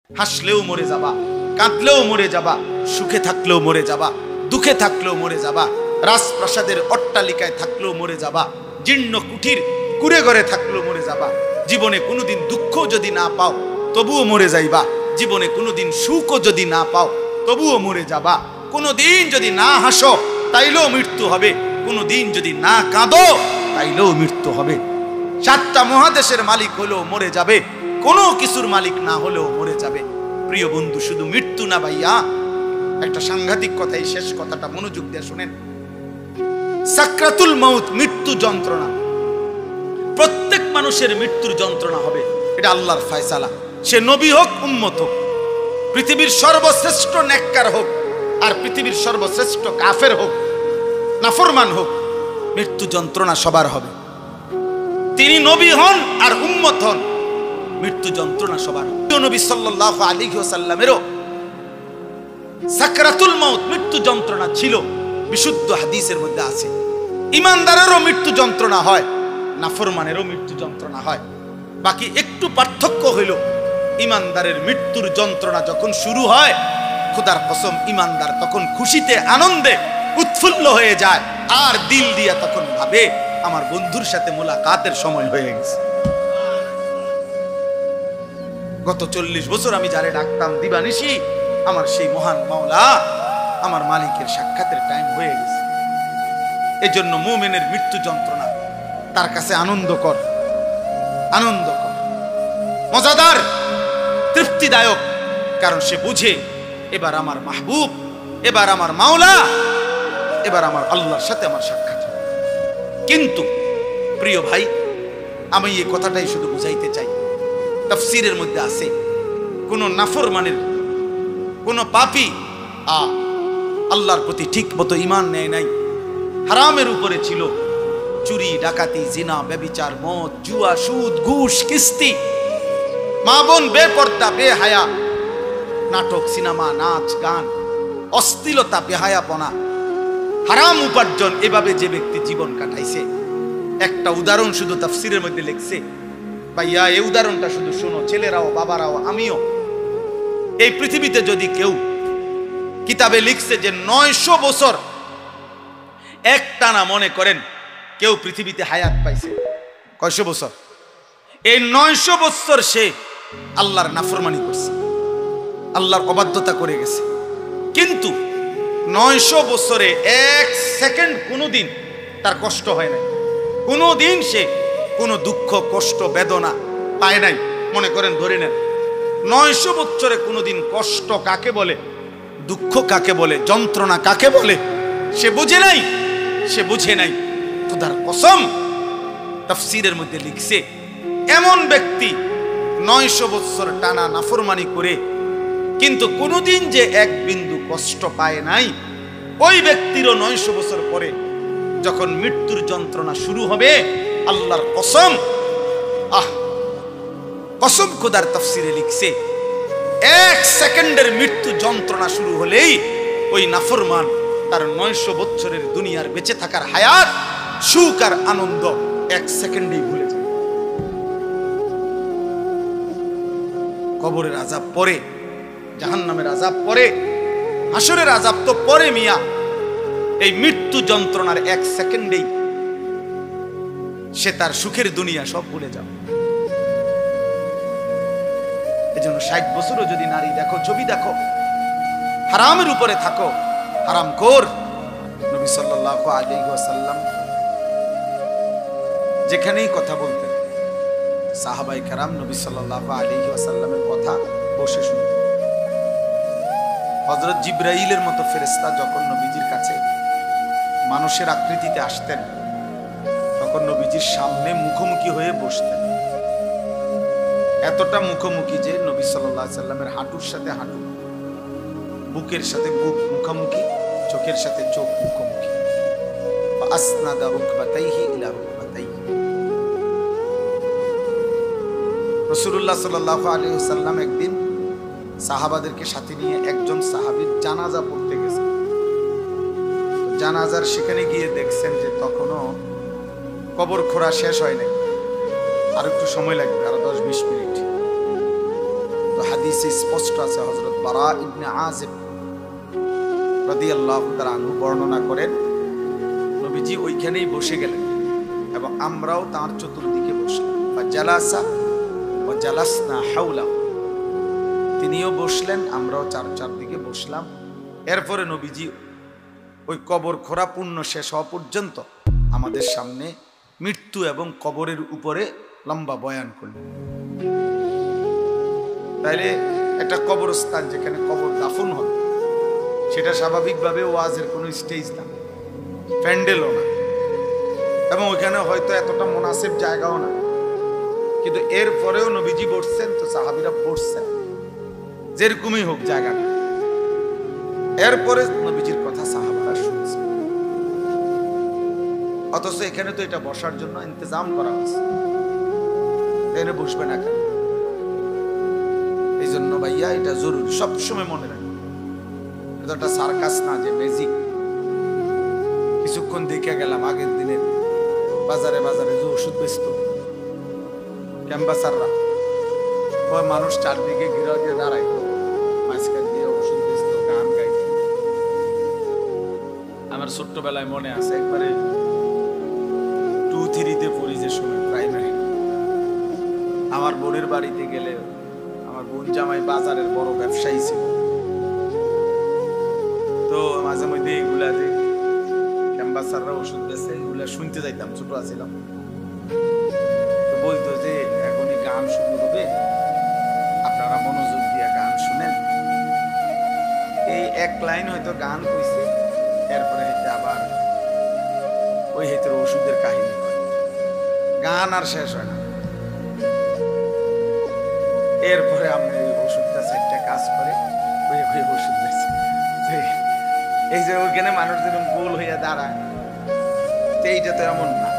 হাসলেও মরে যাবা, কাঁদলেও মরে যাবা, সুখে থাকলেও মরে যাবা, দুঃখে থাকলেও মরে যাবা, রাজপ্রাসাদের অট্টালিকায় থাকলেও মরে যাবা, জীর্ণ কুঠির কুড়ে ঘরে থাকলেও মরে যাবা। জীবনে কোনোদিন দুঃখ যদি না পাও তবুও মরে যাইবা। জীবনে কোনোদিন সুখও যদি না পাও তবুও মরে যাবা। কোনোদিন যদি না হাসো তাইলেও মৃত্যু হবে, কোনোদিন যদি না কাঁদো তাইলেও মৃত্যু হবে। 7টা মহাদেশের মালিক হলেও মরে যাবে, কোনো কিছুর মালিক না হলেও মরে যাবে। প্রিয় বন্ধু, শুধু মৃত্যু না ভাইয়া, একটা সাংঘাতিক কথা, এই শেষ কথাটা মনোযোগ দিয়ে শুনেন। সাকরাতুল মাউত, মৃত্যু যন্ত্রণা, প্রত্যেক মানুষের মৃত্যুর যন্ত্রণা হবে, এটা আল্লাহর ফয়সালা। সে নবী হোক, উম্মত হোক, পৃথিবীর সর্বশ্রেষ্ঠ নেককার হোক আর পৃথিবীর সর্বশ্রেষ্ঠ কাফের হোক, নাফরমান হোক, মৃত্যু যন্ত্রণা সবার হবে। তিনি নবী হন আর উম্মত হন, মৃত্যু যন্ত্রণা সবার। নবী সাল্লাল্লাহু আলাইহি ওয়াসাল্লামেরও সাকরাতুল মাউত, মৃত্যু যন্ত্রণা ছিল, বিশুদ্ধ হাদিসের মধ্যে আছে। ইমানদারেরও মৃত্যু যন্ত্রণা হয়, নাফরমানেরও মৃত্যু যন্ত্রণা হয়। বাকি একটু পার্থক্য হইল, ইমানদারের মৃত্যুর যন্ত্রণা যখন শুরু হয়, খোদার কসম ইমানদার তখন খুশিতে আনন্দে উৎফুল্ল হয়ে যায়, আর দিল দিয়া তখন ভাবে আমার বন্ধুর সাথে মোলাকাতের সময় হয়ে গেছে। গত 40 বছর আমি যারে ডাকতাম দিবানিশি, আমার সেই মহান মাওলা, আমার মালিকের সাক্ষাতের টাইম হয়ে গেছে। এই জন্য মুমিনের মৃত্যু যন্ত্রণা তার কাছে আনন্দকর, আনন্দকর, মজাদার, তৃপ্তিদায়ক। কারণ সে বুঝে এবার আমার মাহবুব, এবার আমার মাওলা, এবার আমার আল্লাহর সাথে আমার সাক্ষাৎ। কিন্তু প্রিয় ভাই, আমি এই কথাটাই শুধু বুঝাইতে চাই, তাফসীরের মধ্যে আছে কোন নাফরমানের, কোন পাপী আল্লাহর প্রতি ঠিক মতো ঈমান নেয় নাই, হারামের উপরে ছিল, চুরি, ডাকাতি, জিনা, ব্যভিচার, মদ, জুয়া, সুদ, ঘুষ, কিস্তি, মা বোন বেপর্দা, বেহায়া, নাটক, সিনেমা, নাচ, গান, অশ্লীলতা, বেহায়াপনা, হারাম উপার্জন, এভাবে যে ব্যক্তি জীবন কাটাইছে, একটা উদাহরণ শুধু তাফসীরের মধ্যে লিখছে। ভাইয়া, এই উদাহরণটা শুধু শোনো, ছেলেরাও, বাবারাও, আমিও। এই পৃথিবীতে যদি কেউ, কিতাবে লিখছে যে 900 বছর একটানা, মনে করেন কেউ পৃথিবীতে হায়াত পাইছে, কয়শো বছর? এই 900 বছর সে আল্লাহর নাফরমানি করছে, আল্লাহর অবাধ্যতা করে গেছে। কিন্তু 900 বছরে 1 সেকেন্ড কোনোদিন তার কষ্ট হয় নাই, কোনোদিন সে কোনো দুঃখ, কষ্ট, বেদনা পায় নাই। মনে করেন, ধরে নেন 900 বছরে কোনোদিন কষ্ট কাকে বলে, দুঃখ কাকে বলে, যন্ত্রণা কাকে বলে সে বুঝে নাই, সে বুঝে নাই। খোদার কসম, তাফসীরের মধ্যে লিখছে, এমন ব্যক্তি 900 বছর টানা নাফরমানি করে কিন্তু কোনোদিন যে এক বিন্দু কষ্ট পায় নাই, ওই ব্যক্তিরও 900 বছর পরে যখন মৃত্যুর যন্ত্রণা শুরু হবে, আল্লাহর কসম, কসম খোদার তাফসীরে লিখছে, 1 সেকেন্ডের মৃত্যু যন্ত্রণা শুরু হলেই ওই নাফরমান তার 900 বছরের দুনিয়ার বেঁচে থাকার হায়াত, সুখ আর আনন্দ 1 সেকেন্ডেই ভুলে যায়। কবরের আযাব পরে, জাহান্নামের আযাব পরে, হাসরের আযাব তো পরে মিয়া। এই মৃত্যু যন্ত্রণার 1 সেকেন্ডেই সে তার সুখের দুনিয়া সব ভুলে যাবে। এজন্য 60 বছরও যদি নারী দেখো, ছবি দেখো, হারামের উপরে থাকো, হারামখোর, নবী সাল্লাল্লাহু আলাইহি ওয়াসাল্লাম যেখানেই কথা বলতেন, সাহাবায়ে কেরাম নবী সাল্লাল্লাহু আলাইহি ওয়াসাল্লামের কথা বসে শুনতেন। হযরত জিবরাইলের মতো ফেরেশতা যখন নবীজির কাছে মানুষের আকৃতিতে আসতেন, তখন নবীজির সামনে মুখোমুখি হয়ে বসতেন। এতটা মুখোমুখি যে নবী সাল্লাল্লাহু আলাইহি ওয়াসাল্লামের হাঁটুর সাথে হাঁটু, বুকের সাথে বুক মুখোমুখি, চোখের সাথে চোখ মুখোমুখি। আসনাদা রুকবাতাইহি ইলা রুকবাতাইহি। রাসূলুল্লাহ সাল্লাল্লাহু আলাইহি ওয়াসাল্লাম একদিন সাহাবাদেরকে সাথে নিয়ে একজন সাহাবীর জানাজা পড়তে গেছেন। জানাজার সেখানে গিয়ে দেখছেন যে তখনও কবর খোঁড়া শেষ হয় নাই, আর একটু সময় লাগবে, আরো 10-20 মিনিট। তো হাদিসে স্পষ্ট আছে, হযরত বারা ইবনে আযিব রাদিয়াল্লাহু তাআলা আনহু বর্ণনা করেন, নবীজি ওইখানেই বসে গেলেন এবং আমরাও তার চতুর্দিকে বসলাম। ফাজালাসা ওয়া জালাসনা হাওলাহু, তিনিও বসলেন, আমরাও চারদিকে বসলাম। এরপরে নবীজি ওই কবর খোঁড়া পূর্ণ শেষ হওয়া পর্যন্ত আমাদের সামনে মৃত্যু এবং কবরের উপরে লম্বা বয়ান করলেন। তাইলে একটা কবরস্থান যেখানে কবর দাফন হবে, সেটা স্বাভাবিকভাবে ওয়াজের কোনো স্টেজ না, প্যান্ডেলও না, এবং ওইখানে হয়তো এতটা মুনাসিব জায়গাও না, কিন্তু এরপরেও নবীজি বসছেন, তো সাহাবীরা বসছেন, যেরকমই হোক জায়গাটা। এরপরে নবীজির কথা সাহাবারা শুনছে, অথচ এখানে তো এটা বসার জন্য ইন্তজাম করা হয়েছে, এখানে বসবে না কেন? এই জন্য ভাইয়া এটা জরুরি, সবসময় মনে রাখবেন, এটা একটা সার্কাস না যে ম্যাজিক। কিছুক্ষণ দেখে গেলাম আগের দিনের বাজারে বাজারে যে ওষুধ বেচত ক্যাম্বাসাররা, মানুষ চারদিকে ঘিরা দিয়ে দাঁড়াইত, মাঝখান দিয়ে ওষুধ বেচত, গান গাইত। আমার ছোট্টবেলায় মনে আছে, একবারে 2-3-তে পড়ি যে সময়, প্রাইমারি, আমার বোনের বাড়িতে গেলে, আমার বোন জামাই বাজারের বড় ব্যবসায়ী ছিল, তো মাঝে মধ্যে এগুলা যে ক্যাম্বাসাররা ওষুধ বেচে এগুলা শুনতে যাইতাম, ছোট আছিলাম। তো বলতো যে এখনই গান শুরু হবে, আপনারা মনোযোগ দিয়ে গান শুনেন। এই এক লাইন হয়তো গান কইছে, এরপরে হয়তো আবার ওই হয়তো ওষুধের কাহিনী, গান আর শেষ হয় না। এরপরে আমরা এই ওষুধটা 4টা কাজ করে ওই ওষুধ বেশি, এই যে ওইখানে মানুষ যেরকম গোল হইয়া দাঁড়ায়, এইটা তো এমন না।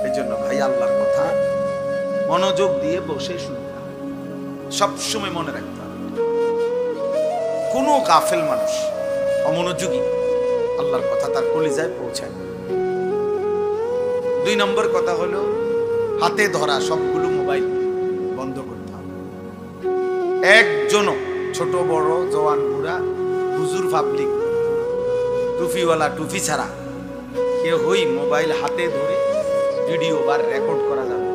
এই জন্য ভাই আল্লাহর কথা মনোযোগ দিয়ে বসে শুনতে হবে, সবসময় মনে রাখতে হবে। কোনো গাফেল মানুষ, অমনোযোগী, আল্লাহর কথা তার কলিজায় পৌঁছায়। 2 নম্বর কথা হলো, হাতে ধরা সবগুলো মোবাইল বন্ধ করতে হবে। একজনও, ছোট বড়, জওয়ান বুড়া, হুজুর পাবলিক, টুপিওয়ালা টুপি ছাড়া কেউ হই মোবাইল হাতে ধরে ভিডিও বা রেকর্ড করা যাবে।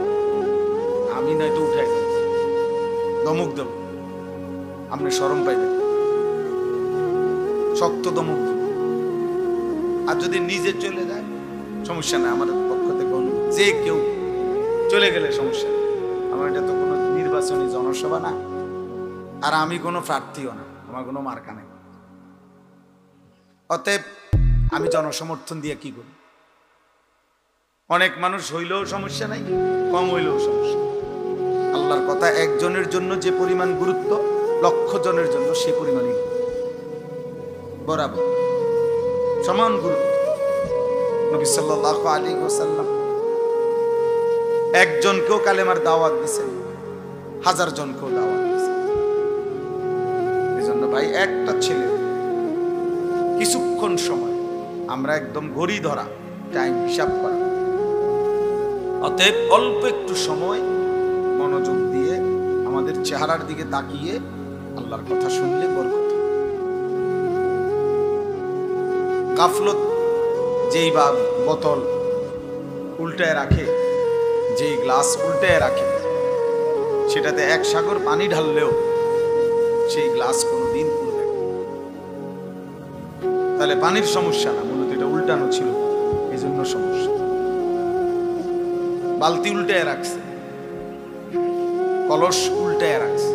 আমি নয়তো উঠাই দেব, দমক দেব, আপনি শরম পাইবেন, শক্ত দমক দেব। আর যদি নিজে চলে যায় সমস্যা নাই, আমার পক্ষ থেকে যে কেউ চলে গেলে সমস্যা নেই। আমার এটা তো কোনো নির্বাচনী জনসভা না, আর আমি কোনো প্রার্থীও না, আমার কোনো মার্কা নেই। অতএব আমি জনসমর্থন দিয়ে কি করি? অনেক মানুষ হইলেও সমস্যা নাই, কম হইলেও সমস্যা। আল্লাহর কথা একজনের জন্য যে পরিমাণ গুরুত্ব, 1,00,000 জনের জন্য সে পরিমাণই বরাবর সমান গুরুত্ব। নবী সাল্লাল্লাহু আলাইহি ওয়াসাল্লাম একজনকেও কালেমার দাওয়াত দিয়েছেন, 1000 জনকেও দাওয়াত দিয়েছেন। এই জন্য ভাই একটা ছেলে কিছুক্ষণ সময়, আমরা একদম ঘড়ি ধরা, টাইম হিসাব করা। অতএব অল্প একটু সময় মনোযোগ দিয়ে আমাদের চেহারার দিকে তাকিয়ে আল্লাহর কথা শুনলে বরকত। গাফলত যেই বা বোতল উল্টায় রাখে, যেই গ্লাস উল্টায় রাখে, সেটাতে 1 সাগর পানি ঢাললেও সেই গ্লাস কোনোদিন পুড়বে না। তাহলে পানির সমস্যা না, মূলত এটা উল্টানো ছিল, এই জন্য সমস্যা। বালতি উল্টায় রাখছে, কলস উল্টায় রাখছে,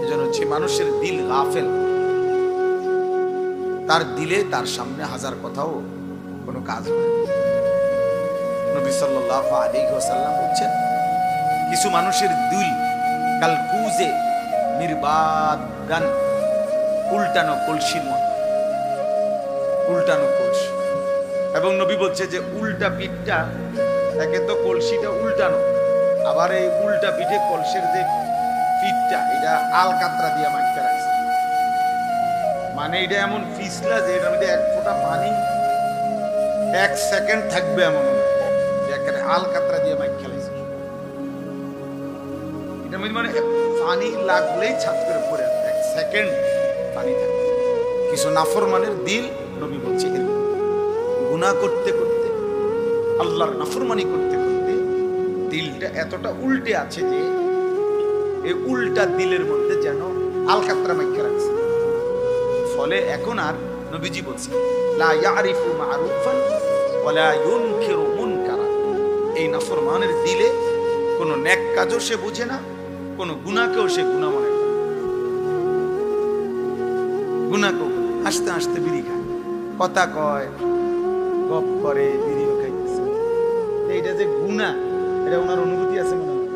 এই জন্য যে মানুষের দিল গাফেল, তার দিলে তার সামনে 1000 কথাও কোনো কাজ হয়। নবী সাল্লাল্লাহু আলাইহি ওয়াসাল্লাম বলছেন, কিছু মানুষের দিল কালকুজে নির্বাদান, উল্টানো কলসির মতো, উল্টানো কলসি। এবং নবী বলছে যে উল্টা পিঠটা, একে তো কলসিটা উল্টানো, আবার এই উল্টা পিঠে কলসের যে পিঠটা, এটা আলকাতরা দিয়ে মাইকা রাখছে। মানে এটা এমন পিছলা যে এটার মধ্যে 1 ফোঁটা পানি 1 সেকেন্ড থাকবে, এমন একেবারে আলকাতরা দিয়ে মাইক খেলাইছে। এটা মধ্যে মানে পানি লাগলেই ছাদ করে পড়ে আসবে, 1 সেকেন্ড পানি থাকে। কিছু নাফরমানের দিল, নবী বলছে গুনাহ করতে করতে, আল্লাহর নাফরমানি করতে করতে দিলটা এতটা উল্টে আছে যে এই উল্টা দিলের মধ্যে যেন আলকাতরা মাইকা রাখছে। ফলে এখন আর নবীজি বলছে লা ইয়ারিফু মারুফান ওয়ালা ইউনকিরু মুনকারা। এই নাফরমানের দিলে কোনো নেক কাজও সে বুঝে না, কোনো গুনাহকেও সে গুনাহ মনে করে। গুনাহকেও হাসতে হাসতে বিড়ি খায়, কথা কয়, গপ করে, বিড়িও খাইতেছে। এইটা যে গুনাহ, এটা ওনার অনুভূতি আছে মনে হয়,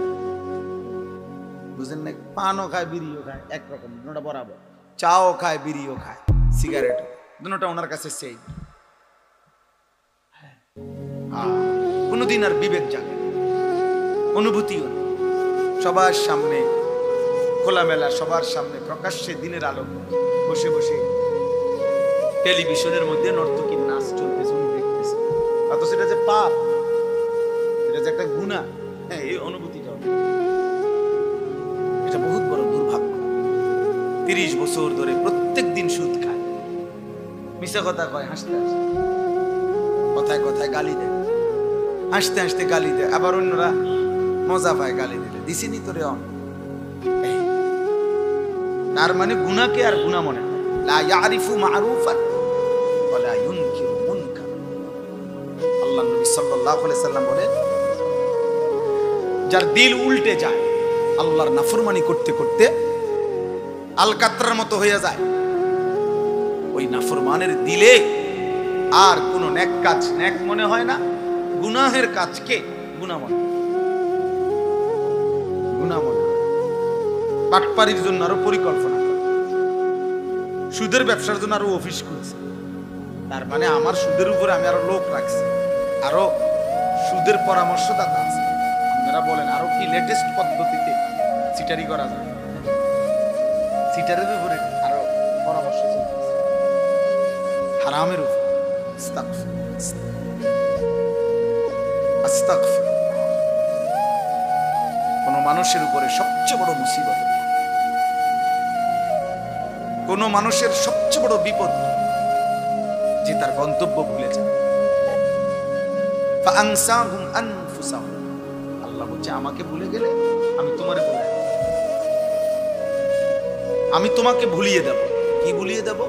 বুঝেন না? পানও খায়, বিড়িও খায়, একরকম দুটোটা বরাবর। চাও খায়, বিড়িও খায়, সিগারেটও, দুটোটা ওনার কাছে সেই। কোনোদিন আর বিবেক জাগে, অনুভূতিও না। সবার সামনে খোলামেলা, সবার সামনে প্রকাশ্যে দিনের আলো বসে বসে টেলিভিশনের মধ্যে নর্তকীর নাচ চলতেছে, উনি দেখতেছে। অথচ সেটা যে পাপ, এটা যে একটা গুনাহ, হ্যাঁ, এই অনুভূতিটা, এটা বহুত বড় দুর্ভাগ্য। 30 বছর ধরে প্রত্যেক দিন সুদ খায়, মিশা কথা কয়, হাসতে হাসতে, কথায় কথায় গালি দেয়, হাসতে হাসতে গালি দেয়। আবার অন্যরা মজা পায় গালি দিলে, দিছিনি তোরে। তার মানে গুনাহকে আর গুনাহ মনে হয়। লা ইয়ারিফু মারুফান ওয়ালা ইউনকিরু মুনকার। আল্লাহর নবী সাল্লাল্লাহু আলাইহি সাল্লাম বলেন, যার দিল উল্টে যায়, আল্লাহর নাফরমানি করতে করতে আলকাতরার মতো হয়ে যায়, ওই নাফরমানের দিলে আর কোনো নেক কাজ নেক মনে হয় না, গুনাহের কাজকে গুনাহ মনে হয়। গুনাহ মনে হয়। বাটপারির জন্য আরো পরিকল্পনা করে, সুদের ব্যবসার জন্য আরো অফিস খুলছে। তার মানে আমার সুদের উপরে আমি আরো লোক রাখছি, আরো সুদের পরামর্শদাতা আছে। আপনারা বলেন আরো কি লেটেস্ট পদ্ধতিতে সিটারি করা যায়? সিটারের উপরে আরো পরামর্শ চলতেছে, হারামের উপর। কোন মানুষের উপরে সবচেয়ে বড় মুসিবত, কোন মানুষের সবচেয়ে বড় বিপদ যে তার গন্তব্য ভুলে যায়। আল্লাহ বলছে, আমাকে ভুলে গেলে আমি তোমার ভুলে, আমি তোমাকে ভুলিয়ে দেব। কি ভুলিয়ে দেব?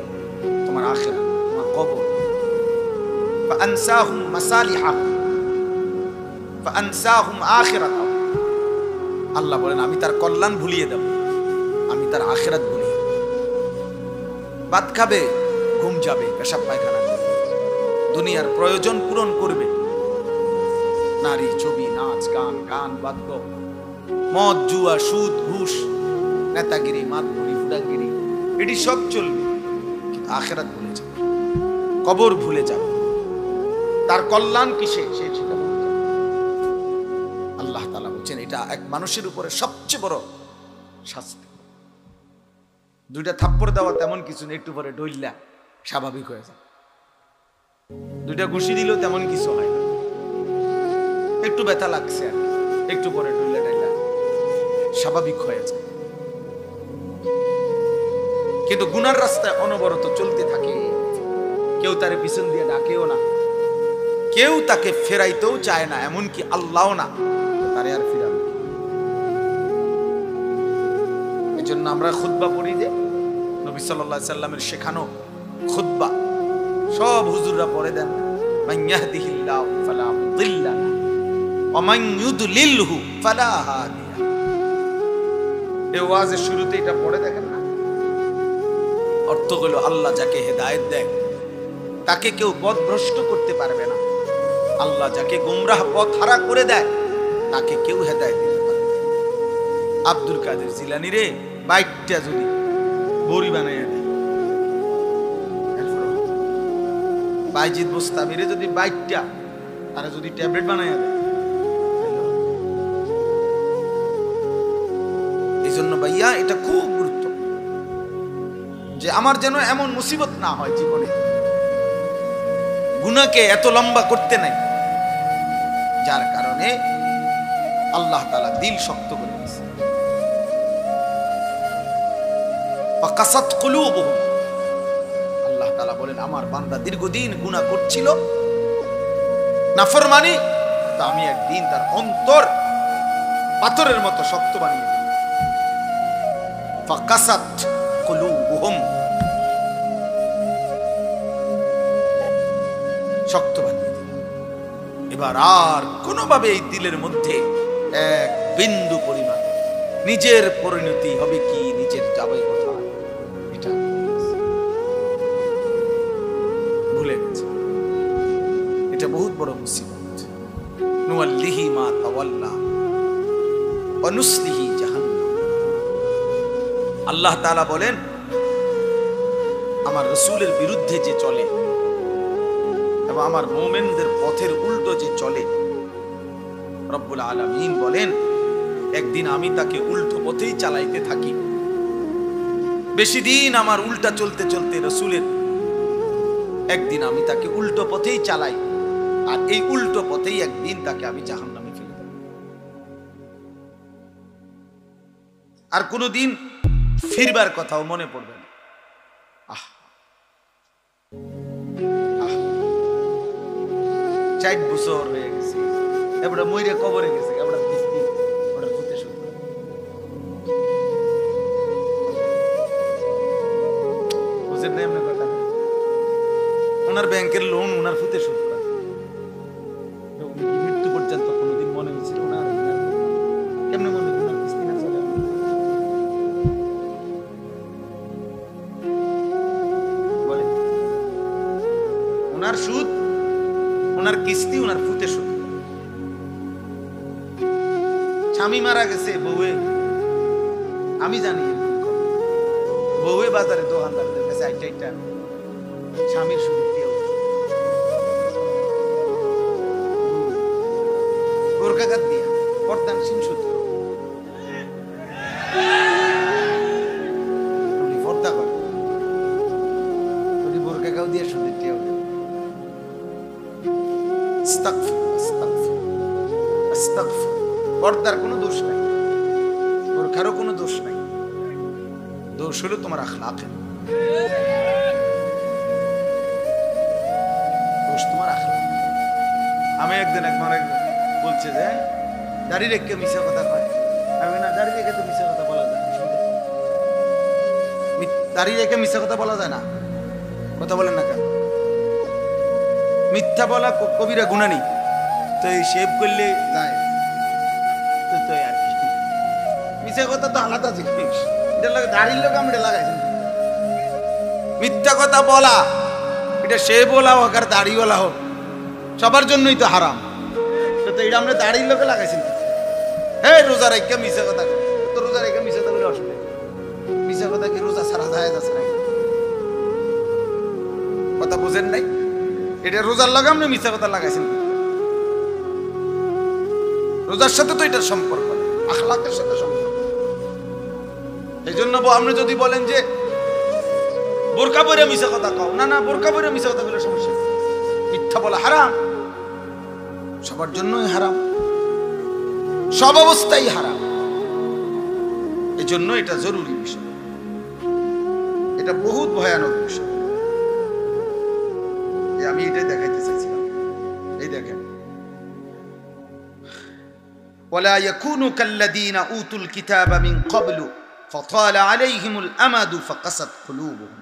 তোমার আখিরাত, তোমার কবর। فأنساهم مصالحهم فأنساهم آخرتهم। আল্লাহ বলেন, আমি তার কল্যাণ ভুলিয়ে দেব, আমি তার আখিরাত ভুলিয়ে দেব। ভাত খাবে, ঘুম যাবে, পেশাব পায়খানা করবে, দুনিয়ার প্রয়োজন পূরণ করবে, নারী, ছবি, নাচ, গান, গান বাদ্য, মদ, জুয়া, সুদ, ঘুষ, নেতাগিরি, মাতবুরি, ফুটাগিরি, এটি সব চলবে, কিন্তু আখিরাত ভুলে যাবে, কবর ভুলে যাবে। তার কল্যাণ কিসে সেটা বলতে হবে। আল্লাহ তাআলা বলছেন, এটা এক মানুষের উপরে সবচেয়ে বড় শাস্তি। 2টা থাপ্পড় দেওয়া তেমন কিছু নেই, একটু পরে ডইল্লা স্বাভাবিক হয়ে যায়। 2টা ঘুষি দিলেও তেমন কিছু হয় না, একটু ব্যথা লাগছে আর একটু পরে ডইল্লা ডাইল্লা স্বাভাবিক হয়ে যায়। কিন্তু গুনার রাস্তায় অনবরত চলতে থাকে, কেউ তারে পিছন দিয়ে ডাকেও না, কেউ তাকে ফেরাইতেও চায় না, এমনকি আল্লাহও না, তারে আর ফিরাবে। এই জন্য আমরা খুতবা পড়ি যে নবী সাল্লাল্লাহু আলাইহি সাল্লামের শেখানো খুতবা সব হুজুররা পড়ে দেন, মান ইয়াহদিহিল্লাহু ফালা মুদিল্লা লাহু ওয়া মান ইউদলিলহু ফালা হাদিয়া। এই ওয়াজের শুরুতে এটা পড়ে দেখেন না? অর্থ হলো, আল্লাহ যাকে হেদায়েত দেয় তাকে কেউ পথভ্রষ্ট করতে পারবে না, আল্লাহ যাকে গুমরাহ পথ হারা করে দেয় তাকে কেউ হেদায়েত দিতে পারবে না। আব্দুল কাদের জিলানী রে বাইকটা যদি বড়ি বানাইয়া দেয়, বাইজিদ বুস্তামিরে যদি বাইকটা তারা যদি ট্যাবলেট বানাইয়া দেয়, এই জন্য ভাইয়া এটা খুব গুরুত্ব যে আমার যেন এমন মুসিবত না হয় জীবনে, গুনাহকে এত লম্বা করতে নাই, যার কারণে আল্লাহ তাআলা দিল শক্ত করে দিয়েছে। ফাকাসাত কুলুবুহুম, আল্লাহ তাআলা বলেন আমার বান্দা দীর্ঘদিন গুনাহ করছিল, নাফরমানি, তা আমি একদিন তার অন্তর পাথরের মতো শক্ত বানিয়ে দিই। ফাকাসাত কুলুবুহুম, শক্ত বানিয়ে দিই। এবার আর কোনোভাবে এই দিলের মধ্যে এক বিন্দু পরিমাণ নিজের পরিণতি হবে কি, নিজের যাবে কোথায়, এটা ভুলে গেছে। এটা বহুত বড় মুসিবত। নুওয়াল্লিহি মা তাওয়াল্লা ওয়া নুসলিহি জাহান্নাম। আল্লাহ তাআলা বলেন আমার রাসূলের বিরুদ্ধে যে চলে এবং আমার মুমিনদের পথের উল্টো যে চলে, রব্বুল আলামিন বলেন একদিন আমি তাকে উল্টো পথেই চালাইতে থাকি। বেশি দিন আমার উল্টা চলতে চলতে রাসূলের, একদিন আমি তাকে উল্টো পথেই চালাই, আর এই উল্টো পথেই একদিন তাকে আমি জাহান্নামে ফেলে দেব। আর কোনোদিন ফিরবার কথাও মনে পড়বে না। আহ 4 বছর হয়ে গেছে, এবারে মইরে কবরে গেছে, এবারে কিস্তি ওটা ফুটে শুরু করে। বুঝেন না এমনি কথা? ওনার ব্যাংকের লোন ওনার ফুটে শুরু করে। উনি কি মৃত্যু পর্যন্ত কোনোদিন মনে হয়েছিল ওনার কেমনে মনে ওনার কিস্তি না চলে? বলে ওনার সুদ, ওনার কিস্তি, ওনার ফুটে সুদ। স্বামী মারা গেছে, বউয়ে, আমি জানি বউয়ে বাজারে দোকানদারদের কাছে আইটা স্বামীর সুদ দিয়ে গোরকাঘাত দিয়া পর্দানসীন সুদ উনি পর্দা করে, উনি বোরকাগাও দিয়ে সুদের টিয়া উঠে। পর্দার কোনো দোষ নাই, বোরখারও কোনো দোষ নাই, দোষ হলো তোমার আখলাকের, দোষ তোমার আখলাক। আমি একদিন বলছে যে দাড়ি রেখে মিশা কথা কয়, আমি না দাড়ি রেখে তো মিশা কথা বলা যায় না, দাড়ি রেখে মিশা কথা বলা যায় না, কথা বলেন না কেন? মিথ্যা বলা কবিরা গুনাহ নেই, তো এই শেভ করলে যায় তো আর কি। মিথ্যা কথা তো আলাদা জিনিস, এটা লাগে দাড়ির লোক আমরা লাগাইছেন। মিথ্যা কথা বলা এটা সে বলা হোক আর দাড়িওয়ালা হোক, সবার জন্যই তো হারাম। তো এটা আমরা দাড়ির লোকে লাগাইছেন। হ্যাঁ রোজা রেখে মিশা কথা, তো রোজা রেখে মিশা কথা বলে অসুবিধা, মিশা কথা কি রোজা ছাড়া যায় যাচ্ছে না? কথা বুঝেন নাই? এটা রোজার লাগে আপনি মিথ্যা কথা লাগাইছেন। রোজার সাথে তো এটার সম্পর্ক, আখলাকের সাথে সম্পর্ক। এই জন্য আপনি যদি বলেন যে বোরকা পরে মিথ্যা কথা কও, না না বোরকা পরে মিথ্যা কথা বলে সমস্যা, মিথ্যা বলা হারাম, সবার জন্যই হারাম, সব অবস্থায় হারাম। এই জন্য এটা জরুরি বিষয়, এটা বহুত ভয়ানক বিষয়। আমি এটাই দেখাইতে চাইছিলাম। এই দেখেন, ওয়ালা ইয়াকুনু কাল্লাযীনা উতুল কিতাবা মিন ক্বাবলু ফাতালা আলাইহিমুল আমাদু ফাকাসাত কুলুবুহুম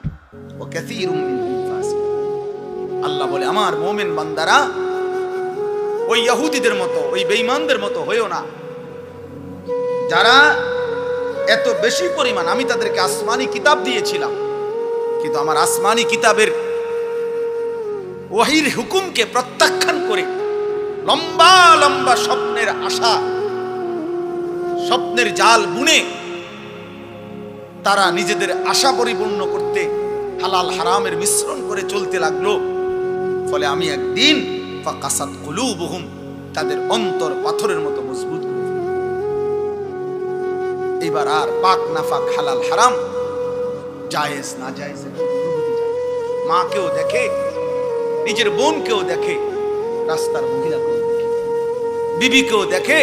ওয়া কাসীরুম মিনহুম ফাসিকুন। আল্লাহ বলে আমার মুমিন বান্দারা ওই ইহুদিদের মতো, ওই বেঈমানদের মতো হয়ো না, যারা এত বেশি পরিমাণ, আমি তাদেরকে আসমানি কিতাব দিয়েছিলাম, কিন্তু আমার আসমানি কিতাবের ওয়াহির হুকুমকে প্রত্যাখ্যান করে লম্বা লম্বা স্বপ্নের আশা, স্বপ্নের জাল বুনে তারা নিজেদের আশা পরিপূর্ণ করতে হালাল হারামের মিশ্রণ করে চলতে লাগলো। ফলে আমি একদিন ফাকাসাত কুলুবুহুম, তাদের অন্তর পাথরের মতো মজবুত করে ফেলব। এবার আর পাক নাফাক হালাল হারাম, জায়েজ না জায়েজ, মাকেও দেখে, নিজের বোনকেও দেখে, রাস্তার মহিলাকেও দেখে, বিবিকেও দেখে,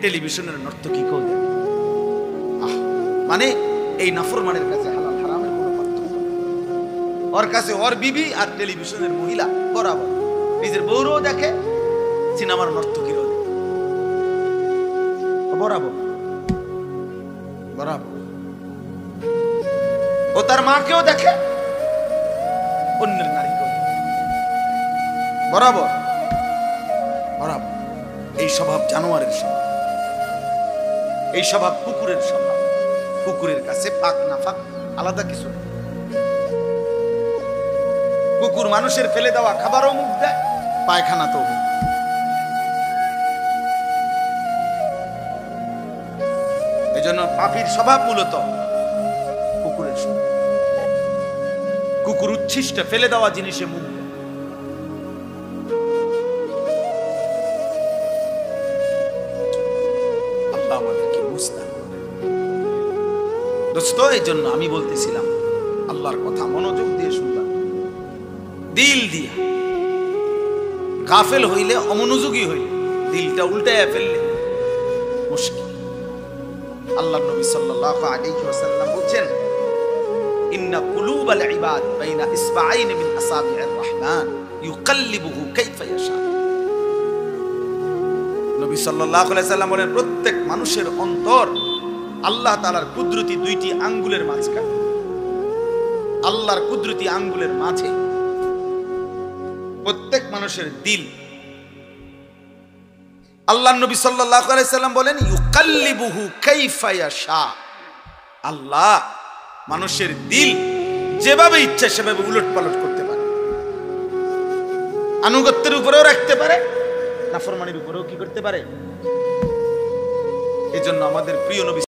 টেলিভিশনের নর্তকীকেও দেখে। মানে এই নাফরমানের কাছে হালাল ওর কাছে ওর বিবি আর টেলিভিশনের মহিলা বরাবর। নিজের বউরও দেখে, সিনেমার নর্তকীরও দেখে, বরাবর বরাবর। ও তার মাকেও দেখে, অন্যের নারীকেও দেখে, বরাবর বরাবর। এই স্বভাব জানোয়ারের স্বভাব, এই স্বভাব কুকুরের স্বভাব। কুকুরের কাছে পাক না পাক আলাদা কিছু নেই। কুকুর মানুষের ফেলে দেওয়া খাবারও মুখ দেয়, পায়খানা তো মুখ। এই জন্য পাপীর স্বভাব মূলত কুকুরের স্বভাব। কুকুর উচ্ছিষ্ট ফেলে দেওয়া জিনিসে মুখ দেয়। আল্লাহ আমাদেরকে বুঝতে হবে দোস্ত। এই জন্য আমি বলতেছিলাম আল্লাহর কথা মনোযোগ দিয়ে শুনলাম, দিল দিয়া। গাফেল হইলে, অমনোযোগী হইলে, দিলটা উল্টাইয়া ফেললে মুশকিল। আল্লাহ নবী সাল্লাল্লাহু আলাইহি ওয়াসাল্লাম বলেন, ইন্না কুলুবাল ইবাদ বাইনা ইসবাঈন মিন আসাবি'ir রাহমান ইউকাল্লিবুহু কাইফা ইয়াশা। নবী সাল্লাল্লাহু আলাইহি ওয়াসাল্লাম বলেন, প্রত্যেক মানুষের অন্তর আল্লাহ তাআলার কুদরতি দুইটি আঙ্গুলের মাঝখানে। আল্লাহর কুদরতি আঙ্গুলের মাঝে প্রত্যেক মানুষের দিল। আল্লাহ নবী সাল্লাল্লাহু আলাইহি সাল্লাম বলেন, ইউকাল্লিবুহু কাইফা ইয়াশা। আল্লাহ মানুষের দিল যেভাবে ইচ্ছা সেভাবে উলটপালট করতে পারে। আনুগত্যের উপরেও রাখতে পারে, নাফরমানির উপরেও কি করতে পারে। এজন্য আমাদের প্রিয় নবী